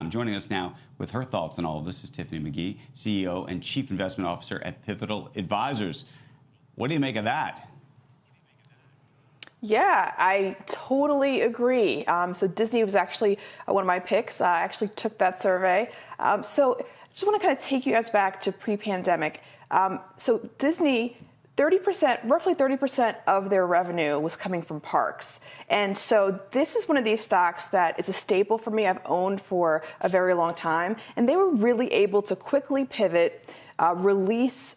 time. Joining us now with her thoughts on all of this is Tiffany McGhee, CEO and Chief Investment Officer at Pivotal Advisors. What do you make of that? Yeah, I totally agree. So Disney was actually one of my picks. I actually took that survey. So I just want to kind of take you guys back to pre-pandemic. So Disney, roughly 30% of their revenue was coming from parks. And so this is one of these stocks that is a staple for me. I've owned for a very long time. And they were really able to quickly pivot, release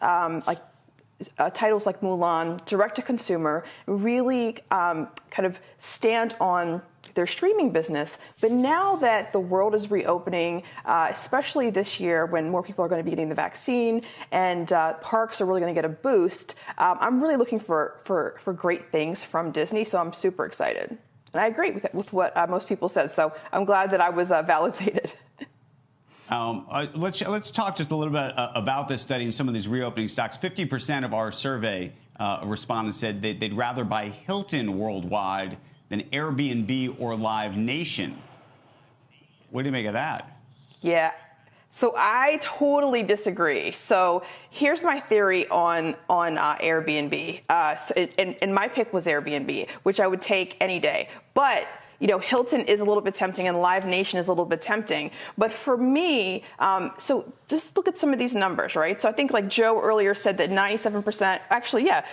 titles like Mulan, direct to consumer, really kind of stand on their streaming business. But now that the world is reopening, especially this year when more people are going to be getting the vaccine and parks are really going to get a boost, I'm really looking for great things from Disney. So I'm super excited. And I agree with what most people said. So I'm glad that I was validated. Let's talk just a little bit about this study and some of these reopening stocks. 50% of our survey respondents said they'd rather buy Hilton worldwide than Airbnb or Live Nation. What do you make of that? Yeah. So I totally disagree. So here's my theory on Airbnb. And my pick was Airbnb, which I would take any day. But Hilton is a little bit tempting and Live Nation is a little bit tempting. But for me, so just look at some of these numbers, right? So I think like Joe earlier said that 97%, actually, yeah,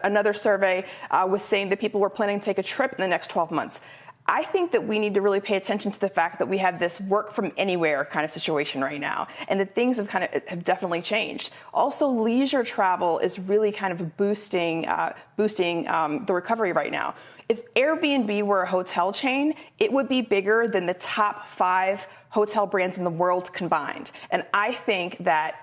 another survey was saying that people were planning to take a trip in the next 12 months. I think that we need to really pay attention to the fact that we have this work from anywhere kind of situation right now, and that things have definitely changed. Also, leisure travel is really kind of boosting the recovery right now. If Airbnb were a hotel chain, it would be bigger than the top 5 hotel brands in the world combined. And I think that,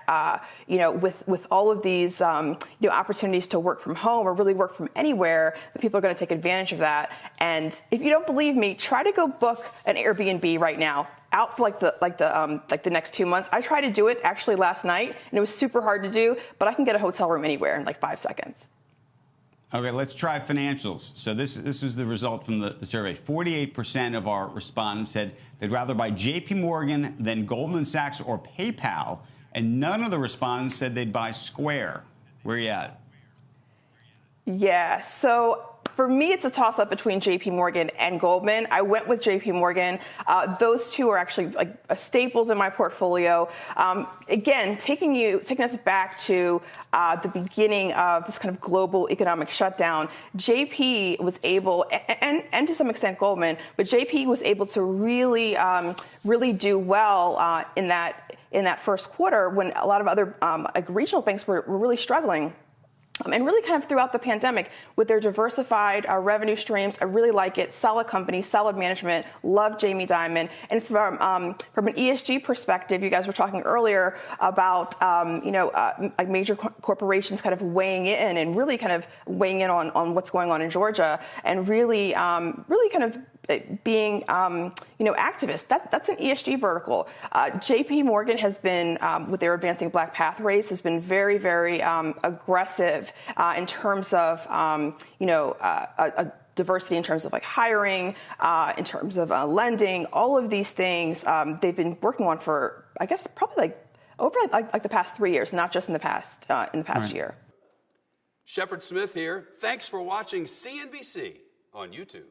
with all of these, opportunities to work from home or really work from anywhere, the people are going to take advantage of that. And if you don't believe me, try to go book an Airbnb right now out for the next 2 months. I tried to do it actually last night, and it was super hard to do, but I can get a hotel room anywhere in like 5 seconds. Okay, let's try financials. So this was the result from the survey. 48% of our respondents said they'd rather buy JP Morgan than Goldman Sachs or PayPal, and none of the respondents said they'd buy Square. Where are you at? Yeah, so for me, it's a toss-up between JP Morgan and Goldman. I went with JP Morgan. Those two are actually like staples in my portfolio. Again, taking us back to the beginning of this kind of global economic shutdown, JP was able, and to some extent Goldman, but JP was able to really do well in that first quarter when a lot of other regional banks were really struggling. And really kind of throughout the pandemic with their diversified revenue streams. I really like it. Solid company, solid management. Love Jamie Dimon. And from an ESG perspective, you guys were talking earlier about, like major corporations kind of weighing in and really kind of weighing in on what's going on in Georgia and really kind of being, activists. That's an ESG vertical. JP Morgan has been, with their Advancing Black Pathways, has been very, very aggressive in terms of, diversity in terms of like hiring, in terms of lending, all of these things they've been working on for, I guess, probably like over like the past 3 years, not just in the past year. Shepard Smith here. Thanks for watching CNBC on YouTube.